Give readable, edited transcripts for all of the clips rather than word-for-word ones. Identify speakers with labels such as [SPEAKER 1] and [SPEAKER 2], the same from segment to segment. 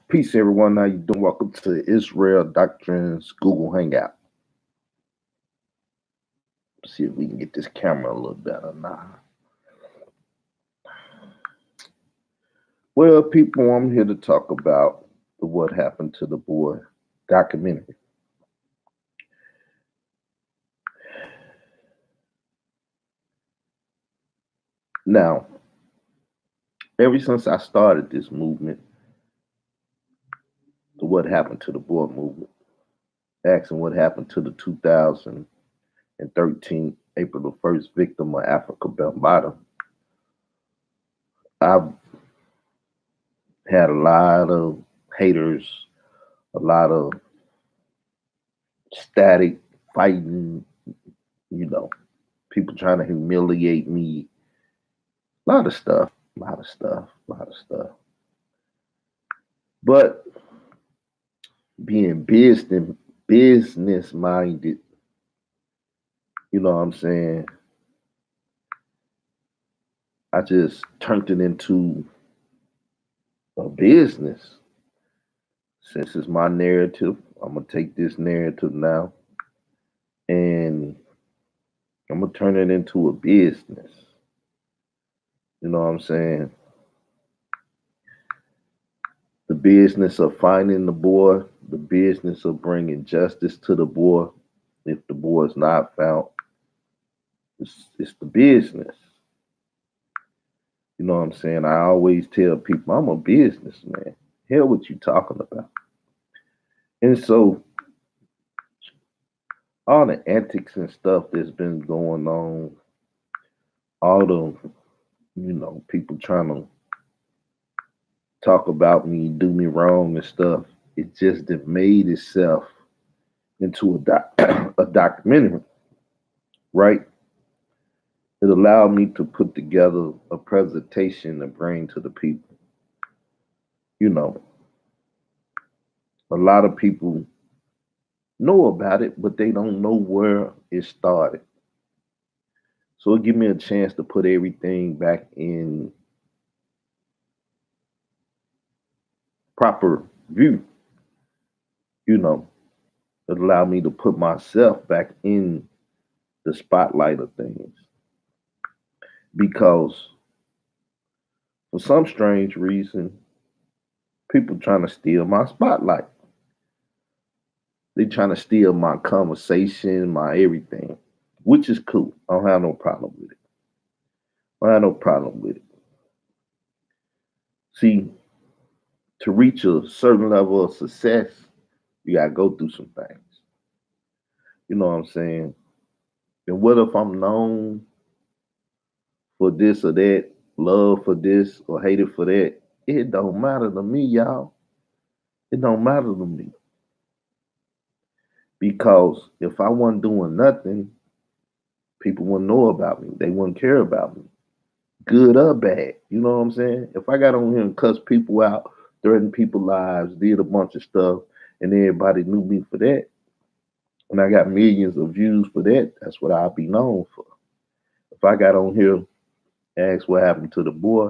[SPEAKER 1] Peace, everyone. How you doing? Welcome to Israel Doctrines Google Hangout. See if we can get this camera a little better now. Well, people, I'm here to talk about the What Happened to the Boy documentary. Now, ever since I started this movement, the What Happened to the Boy movement, asking what happened to the 2013 April the 1st victim of Africa Bambaataa, I've had a lot of haters, a lot of static fighting, people trying to humiliate me, a lot of stuff, a lot of stuff, a lot of stuff. But being business minded, you know what I'm saying? I just turned it into a business. Since it's my narrative, I'm gonna take this narrative now and I'm gonna turn it into a business. You know what I'm saying? The business of finding the boy, the business of bringing justice to the boy. If the boy is not found, it's the business. You know what I'm saying? I always tell people I'm a businessman. Hell, what you talking about? And so all the antics and stuff that's been going on, all the people trying to talk about me, do me wrong and stuff, it just made itself into a documentary, right? It allowed me to put together a presentation to bring to the people. You know, a lot of people know about it, but they don't know where it started. So it give me a chance to put everything back in proper view. You know, it allowed me to put myself back in the spotlight of things because for some strange reason, people trying to steal my spotlight. They trying to steal my conversation, my everything, which is cool. I don't have no problem with it. I have no problem with it. See, to reach a certain level of success, you gotta go through some things. You know what I'm saying? And what if I'm known for this or that, love for this or hated for that? It don't matter to me, y'all. It don't matter to me. Because if I wasn't doing nothing, people wouldn't know about me. They wouldn't care about me. Good or bad. You know what I'm saying? If I got on here and cussed people out, threatened people's lives, did a bunch of stuff, and everybody knew me for that, and I got millions of views for that, that's what I'll be known for. If I got on here, asked what happened to the boy,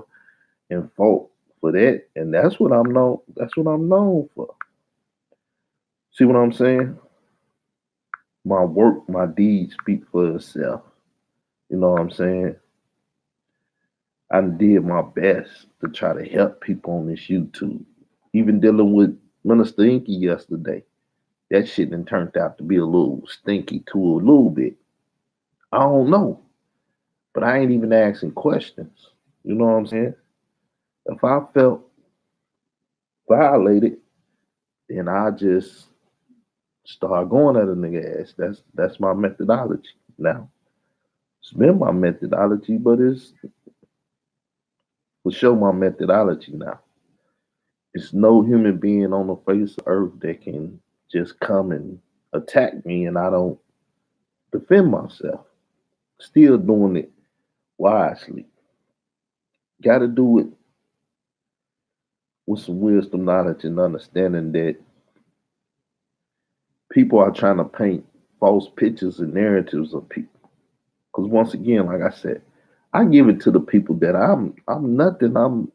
[SPEAKER 1] and fought for that, and that's what I'm known for. See what I'm saying? My work, my deeds speak for itself. You know what I'm saying? I did my best to try to help people on this YouTube. Even dealing with Minister Inky yesterday, that shit then turned out to be a little stinky to a little bit. I don't know, but I ain't even asking questions. You know what I'm saying? If I felt violated, then I just start going at a nigga ass. That's my methodology now. It's been my methodology, but it's for sure my methodology now. It's no human being on the face of earth that can just come and attack me and I don't defend myself. Still doing it wisely. Got to do it with some wisdom, knowledge, and understanding that people are trying to paint false pictures and narratives of people. Because once again, like I said, I give it to the people that I'm nothing. I'm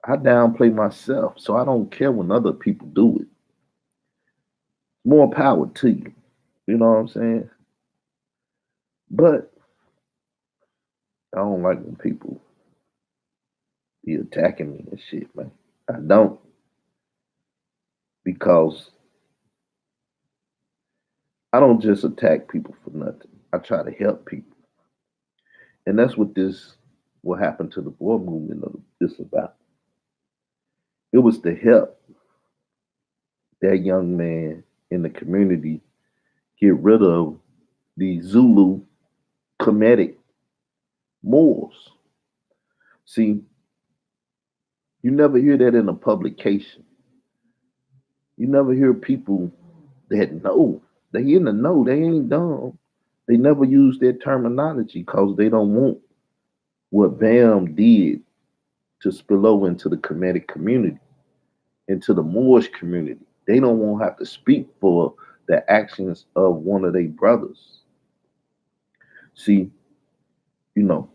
[SPEAKER 1] I downplay myself, so I don't care when other people do it. More power to you. You know what I'm saying? But I don't like when people be attacking me and shit, man. I don't, because I don't just attack people for nothing. I try to help people. And that's what happened to the boy movement is about. It was to help that young man in the community get rid of the Zulu Kemetic Moors. See, you never hear that in a publication. You never hear people that know. They in the know. They ain't dumb. They never use that terminology because they don't want what Bam did to spill over into the Kemetic community, into the Moorish community. They don't want to have to speak for the actions of one of their brothers. See, you know,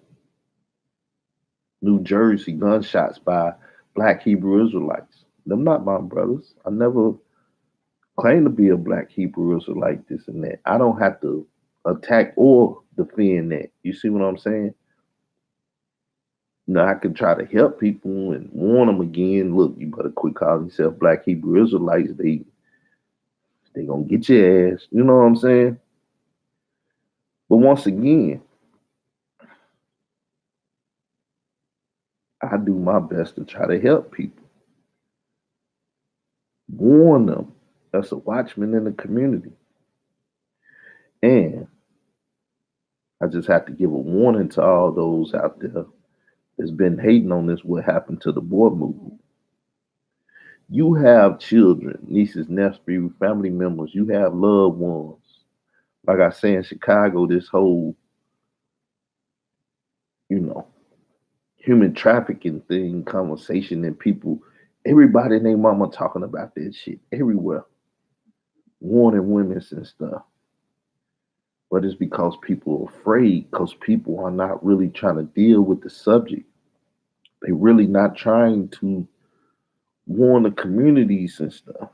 [SPEAKER 1] New Jersey gunshots by black Hebrew Israelites. Them not my brothers. I never claimed to be a black Hebrew Israelite, this and that. I don't have to attack or defend that. You see what I'm saying? I can try to help people and warn them again. Look, you better quit calling yourself black Hebrew Israelites. They gonna get your ass. You know what I'm saying? But once again, I do my best to try to help people, warn them. That's a watchman in the community. And I just have to give a warning to all those out there that's been hating on this, what happened to the boy movement. You have children, nieces, nephews, family members, you have loved ones. Like I say in Chicago, this whole, you know, human trafficking thing, conversation, and people, everybody and their mama talking about that shit everywhere, warning women and stuff. But it's because people are afraid, because people are not really trying to deal with the subject. They really not trying to warn the communities and stuff.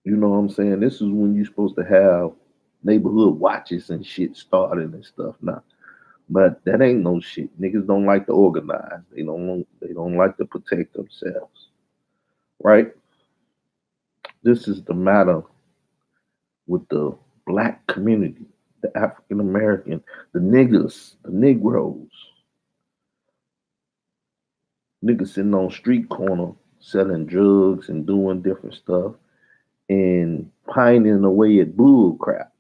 [SPEAKER 1] You know what I'm saying? This is when you're supposed to have neighborhood watches and shit starting and stuff now. But that ain't no shit. Niggas don't like to organize. They don't like to protect themselves. Right? This is the matter with the black community, the African American, the niggas, the Negroes. Niggas sitting on street corner selling drugs and doing different stuff and pining away at bull crap.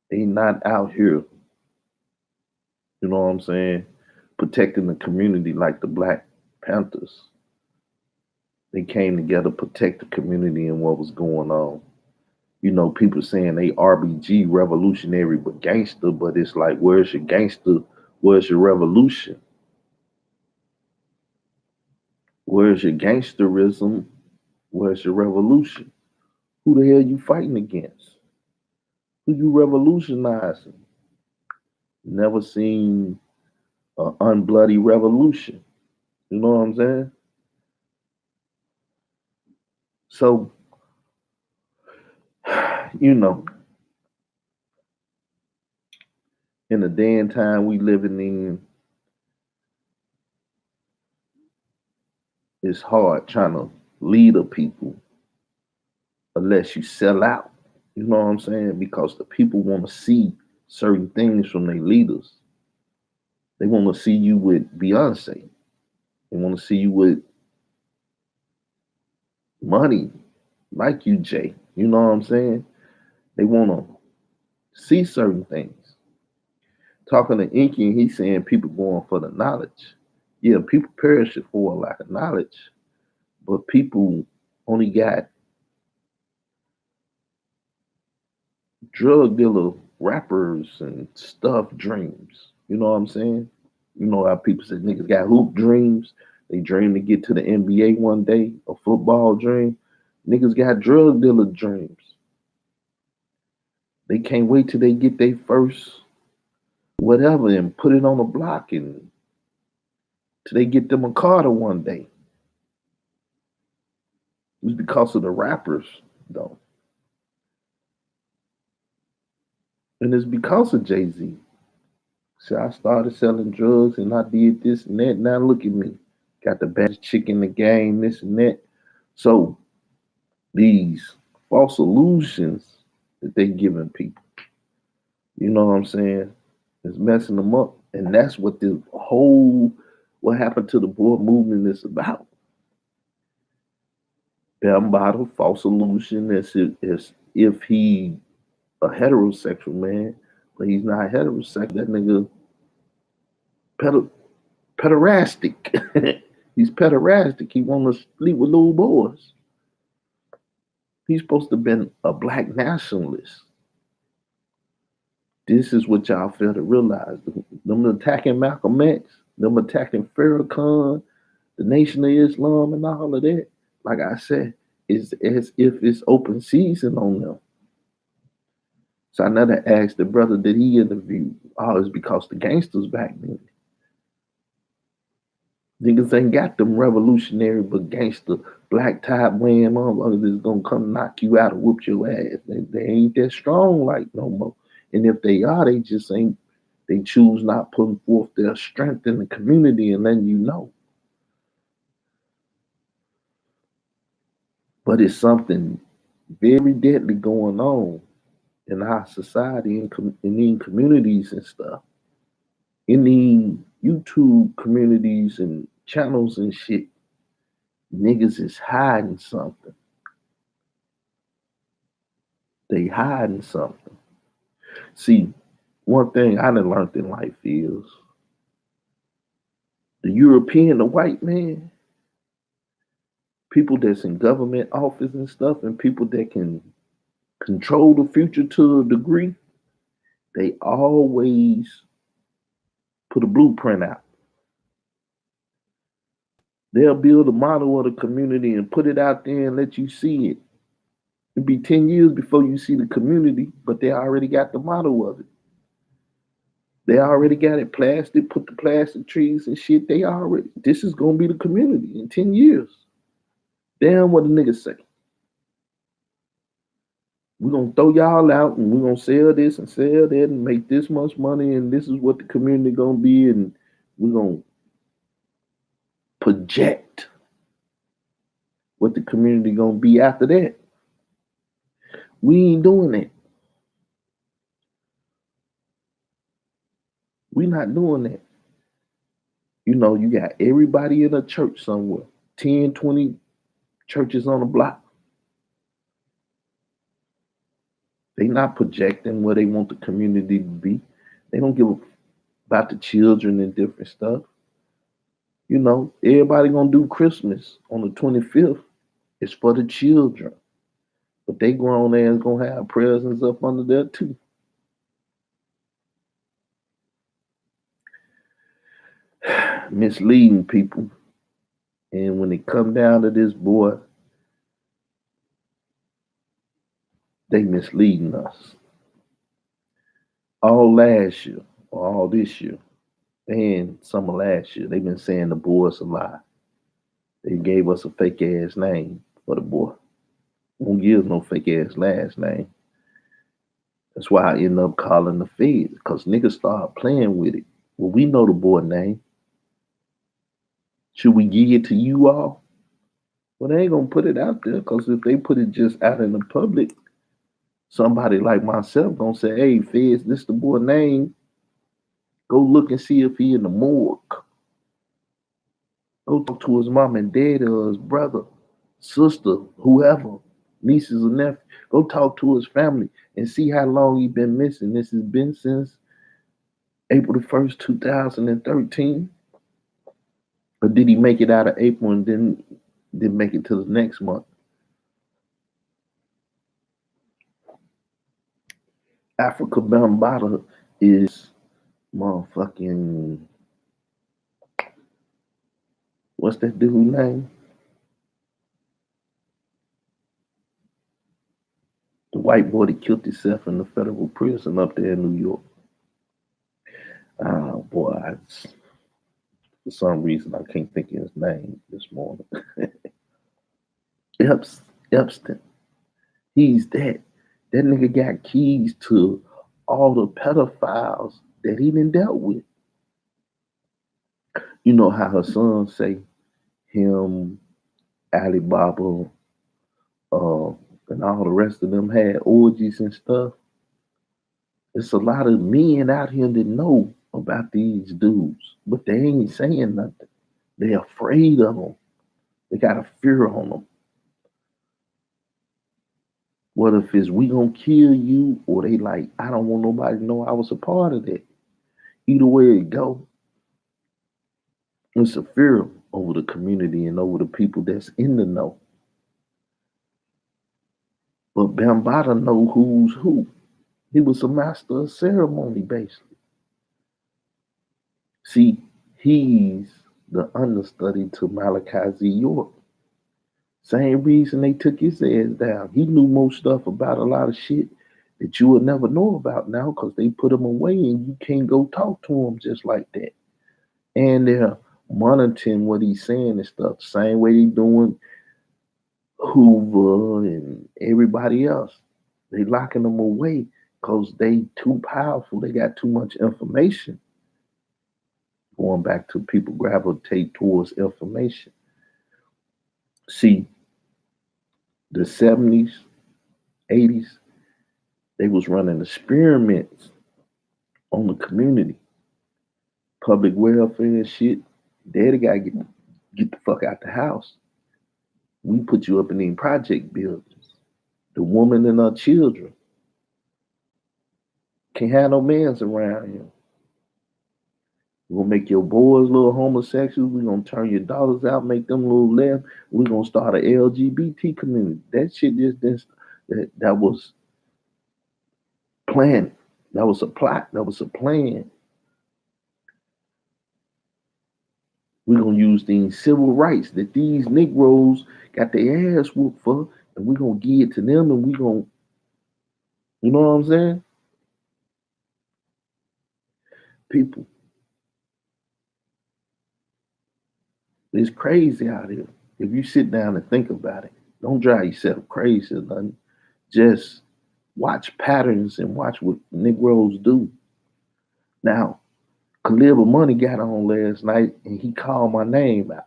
[SPEAKER 1] They not out here, you know what I'm saying, protecting the community like the Black Panthers. They came together to protect the community and what was going on. People saying they RBG revolutionary but gangster, but it's like, where's your gangster? Where's your revolution? Where's your gangsterism? Where's your revolution? Who the hell you fighting against? Who you revolutionizing? Never seen an unbloody revolution. You know what I'm saying? So, you know, in the day and time we living in, it's hard trying to lead a people unless you sell out. You know what I'm saying? Because the people want to see certain things from their leaders. They want to see you with Beyonce. They want to see you with money, like you, Jay. You know what I'm saying? They want to see certain things. Talking to Inky, and he's saying people going for the knowledge. Yeah, people perish for a lack of knowledge, but people only got drug dealer rappers and stuff dreams. You know what I'm saying? You know how people say niggas got hoop dreams. They dream to get to the NBA one day, a football dream. Niggas got drug dealer dreams. They can't wait till they get their first whatever and put it on the block and till they get them a Carter one day. It was because of the rappers, though. And it's because of Jay-Z. So I started selling drugs and I did this and that. Now look at me. Got the best chick in the game, this and that. So these false illusions that they giving people, you know what I'm saying, is messing them up. And that's what the whole what happened to the boy movement is about. Bambaataa, false illusion as if he a heterosexual man, but he's not heterosexual. That nigga pedo, pederastic. He's pederastic. He want to sleep with little boys. He's supposed to have been a black nationalist. This is what y'all fail to realize. Them attacking Malcolm X, them attacking Farrakhan, the Nation of Islam, and all of that. Like I said, is as if it's open season on them. So I never asked the brother that he interviewed. Oh, it's because the gangsters back then. Niggas ain't got them revolutionary but gangster black tie wearing motherfuckers that's gonna come knock you out and whoop your ass. They ain't that strong like no more. And if they are, they just ain't. They choose not putting forth their strength in the community and letting you know. But it's something very deadly going on in our society and in these communities and stuff. In the YouTube communities and channels and shit, niggas is hiding something. They hiding something. See, one thing I done learned in life is the European, the white man, people that's in government office and stuff, and people that can control the future to a degree, they always put a blueprint out. They'll build a model of the community and put it out there and let you see it. It'll be 10 years before you see the community, but they already got the model of it. They already got it plastic, put the plastic trees and shit. They already, this is gonna be the community in 10 years. Damn what the niggas say. We're gonna throw y'all out and we're gonna sell this and sell that and make this much money and this is what the community gonna be and we're gonna project what the community gonna be after that. We ain't doing that. We not doing that. You know, you got everybody in a church somewhere, 10, 20 churches on the block. They not projecting where they want the community to be. They don't give a about the children and different stuff. You know, everybody gonna do Christmas on the 25th. It's for the children. But they grown ass gonna have presents up under there too. Misleading people. And when it come down to this boy, they misleading us. All last year, or all this year, and some of last year, they've been saying the boy's a lie. They gave us a fake ass name for the boy. Won't give no fake ass last name. That's why I end up calling the feds, because niggas start playing with it. Well, we know the boy name. Should we give it to you all? Well, they ain't gonna put it out there, because if they put it just out in the public, somebody like myself gonna say, hey, feds, this the boy name. Go look and see if he in the morgue. Go talk to his mom and dad or his brother, sister, whoever, nieces or nephews. Go talk to his family and see how long he been missing. This has been since April the 1st, 2013. Or did he make it out of April and then didn't make it to the next month? Africa Bambaataa is motherfucking, what's that dude name? The white boy that killed himself in the federal prison up there in New York. Oh boy, For some reason, I can't think of his name this morning. Epstein. He's that. That nigga got keys to all the pedophiles that he done dealt with. You know how Hassan say him, Alibaba, uh, and all the rest of them had orgies and stuff. It's a lot of men out here that know about these dudes, but they ain't saying nothing. They afraid of them. They got a fear on them. What if it's we gonna kill you, or they like I don't want nobody to know I was a part of that. Either way it go, it's a fear over the community and over the people that's in the know. But Bambaataa know who's who. He was a master of ceremony, basically. See, he's the understudy to Malachi Z. York. Same reason they took his ass down. He knew more stuff about a lot of shit that you would never know about now because they put him away and you can't go talk to him just like that. And they're monitoring what he's saying and stuff. Same way they doing Hoover and everybody else. They locking them away because they too powerful. They got too much information. Going back to people gravitate towards information. See, the 70s, 80s, they was running experiments on the community, public welfare and shit. Daddy gotta get the fuck out the house. We put you up in these project buildings. The woman and her children can't have no mans around here. We're gonna make your boys little homosexuals. We're gonna turn your daughters out, make them little left. We're gonna start an LGBT community. That shit just didn't. That was planned. That was a plot. That was a plan. We're gonna use these civil rights that these Negroes got their ass whooped for, and we're gonna give it to them, and we're gonna, you know what I'm saying? People, it's crazy out here. If you sit down and think about it, don't drive yourself crazy or nothing. Just watch patterns and watch what Negroes do. Now, Khalil Money got on last night and he called my name out.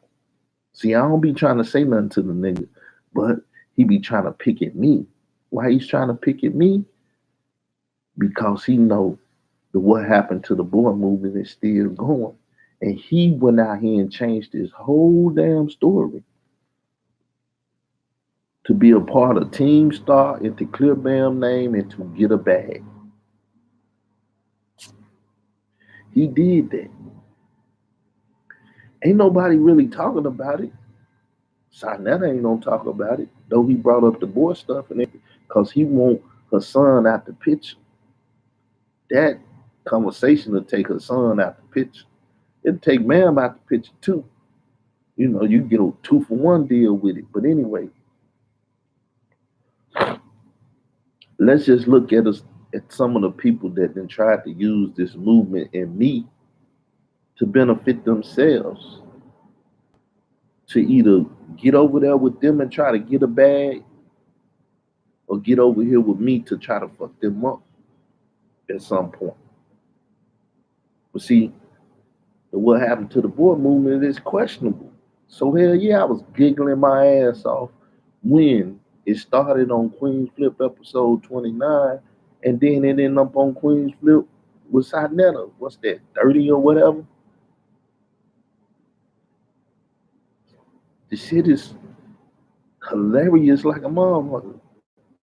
[SPEAKER 1] See, I don't be trying to say nothing to the nigga, but he be trying to pick at me. Why he's trying to pick at me? Because he know that what happened to the boy movement is still going. And he went out here and changed his whole damn story to be a part of Team Star and to clear Bam name and to get a bag. He did that. Ain't nobody really talking about it. Sarnetta ain't gonna talk about it, though he brought up the boy stuff and everything, because he want Hassan out the picture. That conversation will take Hassan out the picture. It'll take Mam out the picture too. You know, you get a 2-for-1 deal with it. But anyway, let's just look at us at some of the people that then tried to use this movement and me to benefit themselves. To either get over there with them and try to get a bag, or get over here with me to try to fuck them up at some point. But see, what happened to the boy movement is questionable. So hell yeah, I was giggling my ass off when it started on Queen's Flip episode 29, and then it ended up on Queen's Flip with Sinetta. What's that, 30 or whatever? The shit is hilarious like a motherfucker.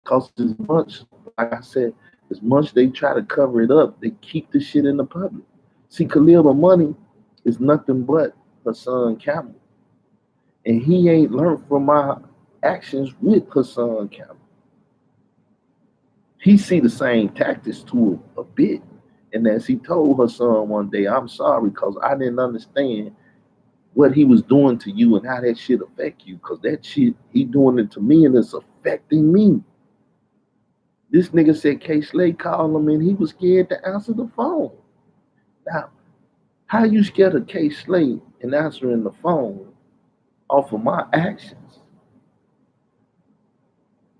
[SPEAKER 1] Cause as much, like I said, as much they try to cover it up, they keep the shit in the public. See, Khalil Money is nothing but Hassan Campbell. And he ain't learned from my actions with Hassan Campbell. He see the same tactics to a bit. And as he told Hassan one day, I'm sorry because I didn't understand what he was doing to you and how that shit affect you. Because that shit, he doing it to me and it's affecting me. This nigga said K. Slade called him and he was scared to answer the phone. Now, How you scared of K Slate and answering the phone off of my actions?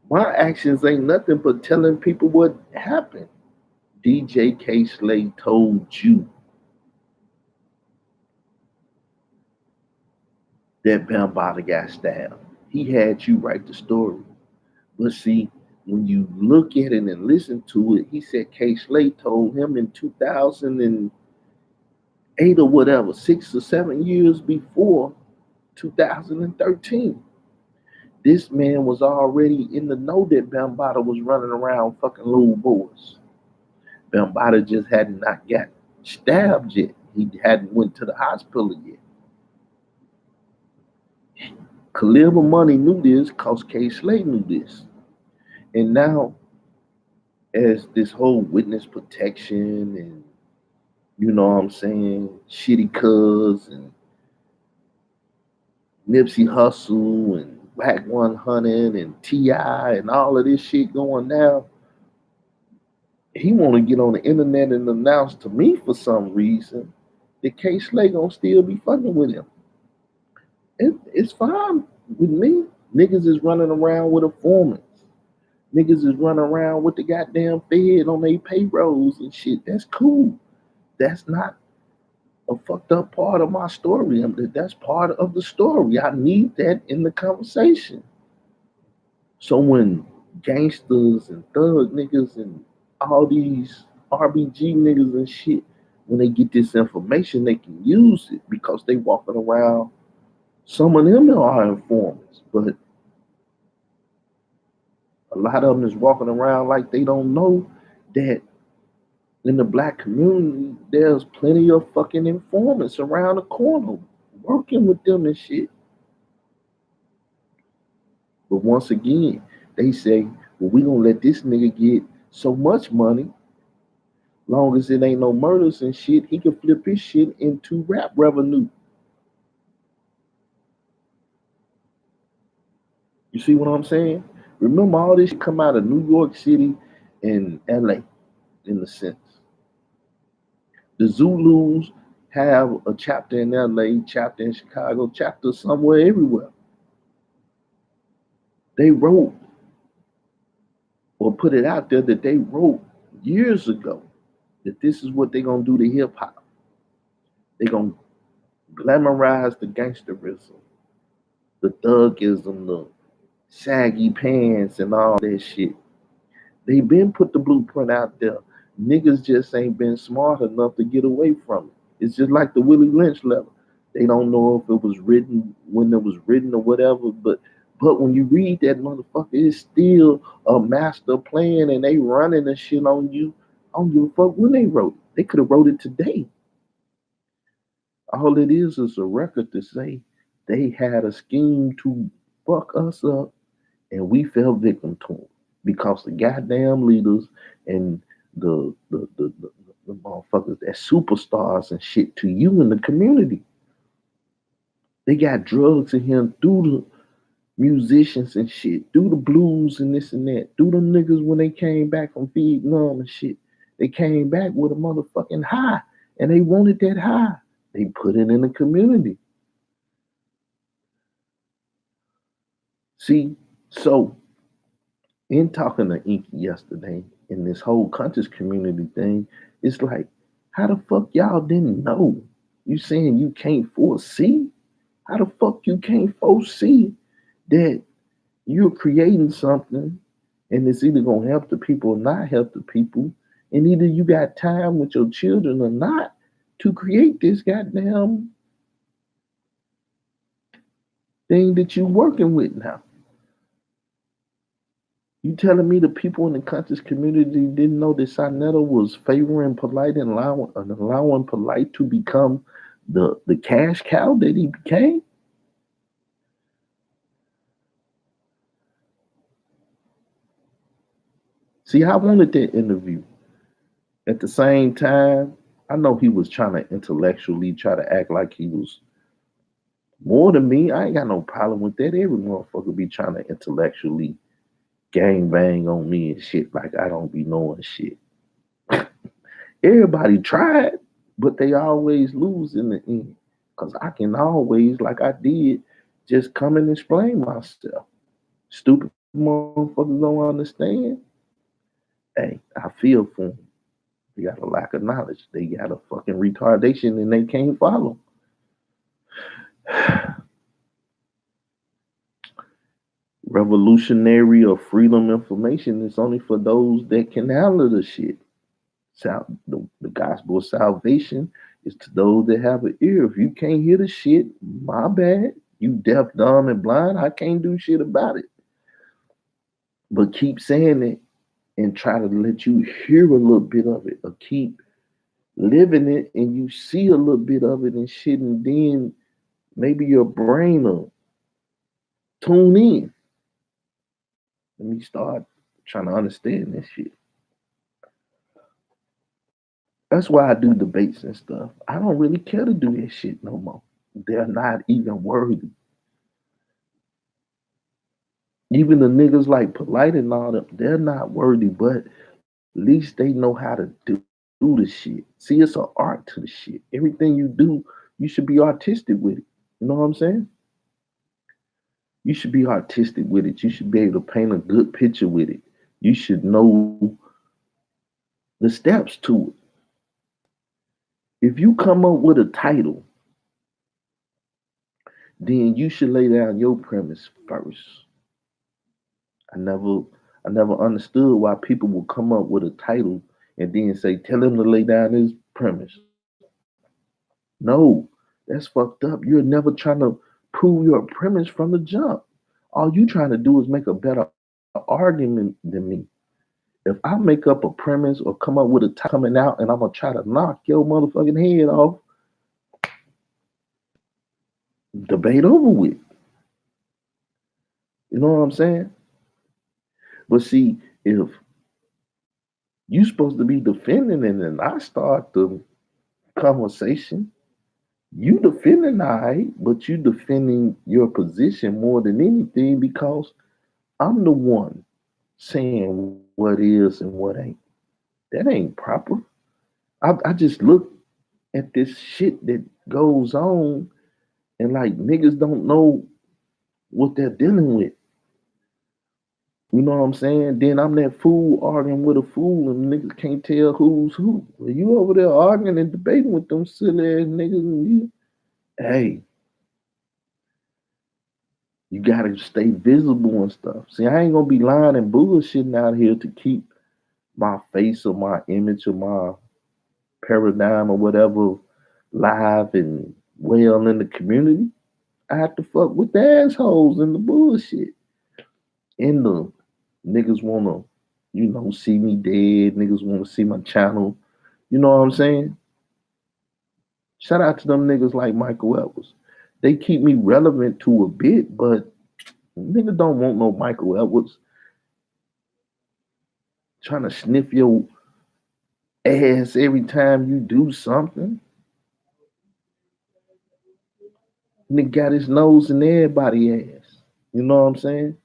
[SPEAKER 1] My actions ain't nothing but telling people what happened. DJ K Slate told you that Bambaataa got stabbed. He had you write the story. But see, when you look at it and listen to it, he said K Slate told him in 2008 or whatever, 6 or 7 years before 2013. This man was already in the know that Bambaataa was running around fucking little boys. Bambaataa just had not got stabbed yet. He hadn't went to the hospital yet. Khalil Money knew this because K Slate knew this. And now, as this whole witness protection and, you know what I'm saying, Shitty Cuz and Nipsey Hussle and Whack 100 and T.I. and all of this shit going down, he want to get on the internet and announce to me for some reason that K Slate gonna still be fucking with him. It's fine with me. Niggas is running around with informants. Niggas is running around with the goddamn Fed on their payrolls and shit. That's cool. That's not a fucked up part of my story. That's part of the story. I need that in the conversation. So when gangsters and thug niggas and all these RBG niggas and shit, when they get this information, they can use it because they walking around. Some of them are informants, but a lot of them is walking around like they don't know that in the black community, there's plenty of fucking informants around the corner working with them and shit. But once again, they say, well, we gonna let this nigga get so much money, long as it ain't no murders and shit, he can flip his shit into rap revenue. You see what I'm saying? Remember, all this shit come out of New York City and LA, in a sense. The Zulus have a chapter in LA, chapter in Chicago, chapter somewhere everywhere. They wrote or put it out there that they wrote years ago that this is what they're gonna do to hip hop. They're gonna glamorize the gangsterism, the thugism, the saggy pants, and all that shit. They been put the blueprint out there. Niggas just ain't been smart enough to get away from it. It's just like the Willie Lynch level. They don't know if it was written when it was written or whatever, but when you read that motherfucker, it's still a master plan and they running the shit on you. I don't give a fuck when they wrote it. They could have wrote it today. All it is a record to say they had a scheme to fuck us up and we fell victim to them because the goddamn leaders and the motherfuckers that superstars and shit to you in the community. They got drugs in him through the musicians and shit, through the blues and this and that, through them niggas when they came back from Vietnam and shit. They came back with a motherfucking high and they wanted that high. They put it in the community. See, so in talking to Inky yesterday in this whole conscious community thing, it's like, how the fuck y'all didn't know? You saying you can't foresee? How the fuck you can't foresee that you're creating something and it's either gonna help the people or not help the people, and either you got time with your children or not to create this goddamn thing that you're working with now? You telling me the people in the conscious community didn't know that Sonetta was favoring Polite and allowing Polite to become the cash cow that he became? See, I wanted that interview. At the same time, I know he was trying to intellectually try to act like he was more than me. I ain't got no problem with that. Every motherfucker be trying to intellectually gang bang on me and shit like I don't be knowing shit. Everybody tried. But they always lose in the end. Because I can always, like I did, just come and explain myself. Stupid motherfuckers don't understand. Hey, I feel for them. They got a lack of knowledge. They got a fucking retardation and they can't follow. Revolutionary or freedom information is only for those that can handle the shit. The gospel of salvation is to those that have an ear. If you can't hear the shit, my bad. You deaf, dumb, and blind. I can't do shit about it. But keep saying it and try to let you hear a little bit of it, or keep living it and you see a little bit of it and shit, and then maybe your brain will tune in. Let me start trying to understand this shit. That's why I do debates and stuff. I don't really care to do that shit no more. They're not even worthy. Even the niggas like Polite and all them, they're not worthy, but at least they know how to do the shit. See, it's an art to the shit. Everything you do, you should be artistic with it. You know what I'm saying? You should be artistic with it. You should be able to paint a good picture with it. You should know the steps to it. If you come up with a title, then you should lay down your premise first. I never I never understood why people will come up with a title and then say, tell him to lay down his premise. No, that's fucked up. You're never trying to prove your premise from the jump. All you trying to do is make a better argument than me. If I make up a premise or come up with a title coming out and I'm gonna try to knock your motherfucking head off, debate over with. You know what I'm saying? But see, if you supposed to be defending it and I start the conversation, you defending all right, but you defending your position more than anything because I'm the one saying what is and what ain't. That ain't proper. I just look at this shit that goes on and like niggas don't know what they're dealing with. You know what I'm saying? Then I'm that fool arguing with a fool and niggas can't tell who's who. Well, you over there arguing and debating with them silly ass niggas and hey, you gotta stay visible and stuff. See, I ain't gonna be lying and bullshitting out here to keep my face or my image or my paradigm or whatever live and well in the community. I have to fuck with the assholes and the bullshit. And the niggas wanna, see me dead. Niggas wanna see my channel. You know what I'm saying? Shout out to them niggas like Michael Edwards. They keep me relevant to a bit, but niggas don't want no Michael Edwards trying to sniff your ass every time you do something. Nigga got his nose in everybody's ass. You know what I'm saying?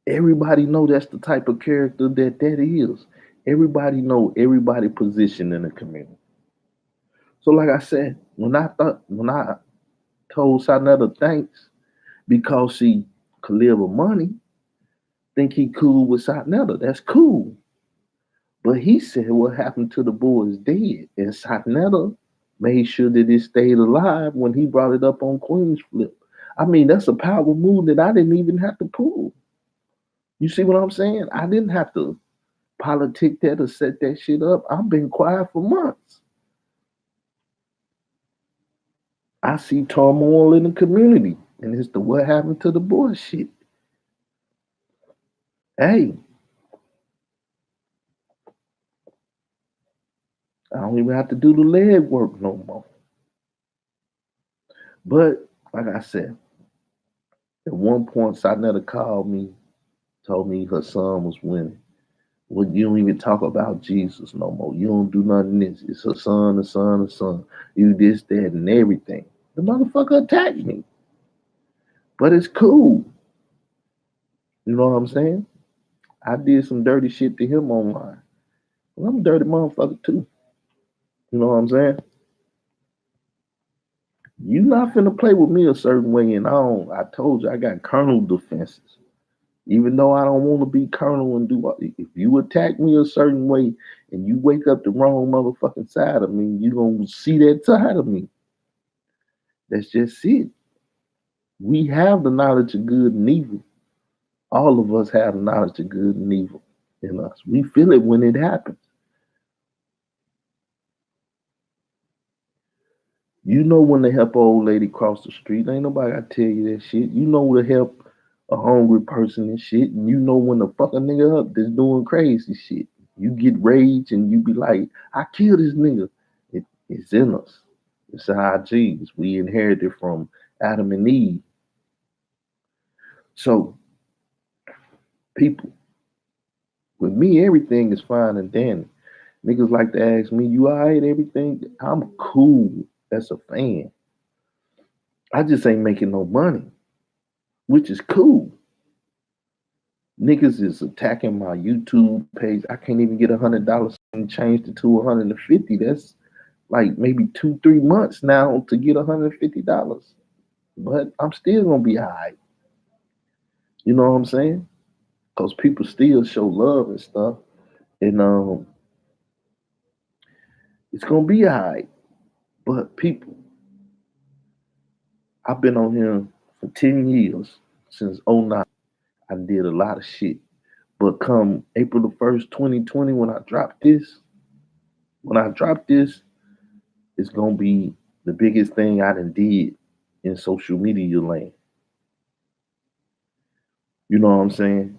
[SPEAKER 1] Everybody know that's the type of character that is. Everybody know everybody position in the community. So like I said, when I told Sarnetta thanks because she could live with money, think he cool with Sarnetta. That's cool. But he said what happened to the boy is dead. And Sarnetta made sure that it stayed alive when he brought it up on Queen's Flip. I mean, that's a power move that I didn't even have to pull. You see what I'm saying? I didn't have to politic that or set that shit up. I've been quiet for months. I see turmoil in the community, and it's the what happened to the boy shit. Hey, I don't even have to do the leg work no more. But like I said, at one point, Sarnetta called me, told me her son was winning. Well, you don't even talk about Jesus no more. You don't do nothing this. It's her son, the son, the son. You this, that, and everything. The motherfucker attacked me. But it's cool. You know what I'm saying? I did some dirty shit to him online. Well, I'm a dirty motherfucker too. You know what I'm saying? You not finna play with me a certain way, and I told you I got kernel defenses. Even though I don't want to be colonel and do all, if you attack me a certain way and you wake up the wrong motherfucking side of me, you gonna see that side of me. That's just it. We have the knowledge of good and evil. All of us have the knowledge of good and evil in us. We feel it when it happens. You know when to help an old lady cross the street. Ain't nobody gotta tell you that shit. You know to help a hungry person and shit. And you know when to fuck a nigga up that's doing crazy shit. You get rage and you be like, I killed this nigga. It's in us. It's in our genes. We inherited from Adam and Eve. So, people, with me, everything is fine and dandy. Niggas like to ask me, you alright, everything? I'm cool as a fan. I just ain't making no money, which is cool. Niggas is attacking my YouTube page. I can't even get $100 and change it to 150. That's like maybe 2-3 months now to get $150. But I'm still gonna be alright. You know what I'm saying? Because people still show love and stuff. And it's gonna be alright. But people, I've been on here for 10 years since '09. I did a lot of shit. But come April the 1st, 2020, when I drop this, it's gonna be the biggest thing I done did in social media land. You know what I'm saying?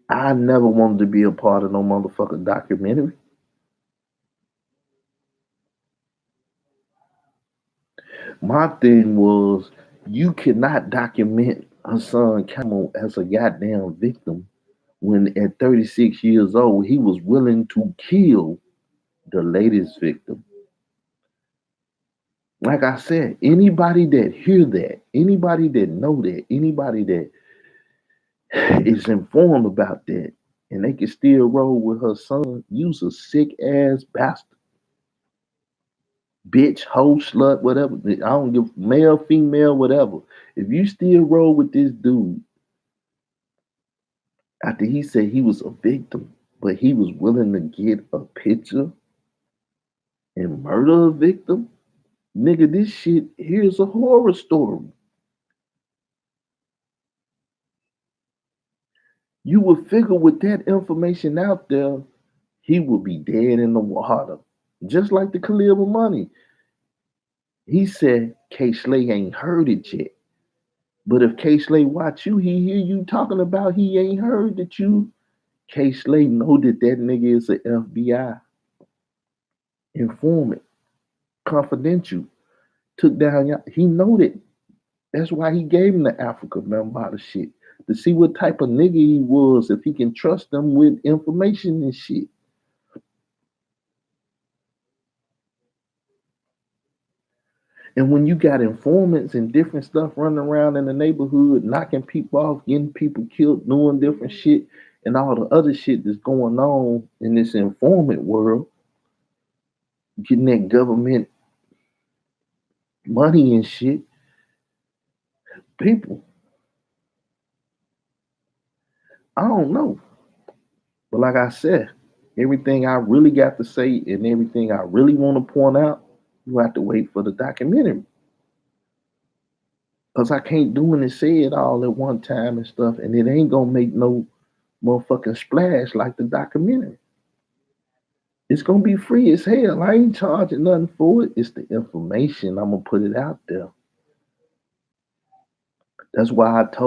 [SPEAKER 1] I never wanted to be a part of no motherfucking documentary. My thing was you cannot document Hassan Campbell as a goddamn victim when at 36 years old he was willing to kill the latest victim. Like I said, anybody that hear that, anybody that know that, anybody that is informed about that, and they can still roll with her son, use a sick ass bastard, bitch, hoe, slut, whatever. I don't give male, female, whatever. If you still roll with this dude after he said he was a victim, but he was willing to get a picture and murder a victim, nigga, this shit here's a horror story. You would figure with that information out there, he would be dead in the water. Just like the Khalil money. He said K Slay ain't heard it yet. But if K Slay watch you, he hear you talking about he ain't heard that you. K Slay know that that nigga is a FBI informant, confidential. Took down y'all. He know that. That's why he gave him the Africa Bambaataa shit. To see what type of nigga he was, if he can trust them with information and shit. And when you got informants and different stuff running around in the neighborhood, knocking people off, getting people killed, doing different shit, and all the other shit that's going on in this informant world, getting that government money and shit, people, I don't know. But like I said, everything I really got to say and everything I really want to point out, you have to wait for the documentary. Because I can't do it and say it all at one time and stuff, and it ain't gonna make no motherfucking splash like the documentary. It's gonna be free as hell. I ain't charging nothing for it. It's the information. I'm gonna put it out there. That's why I told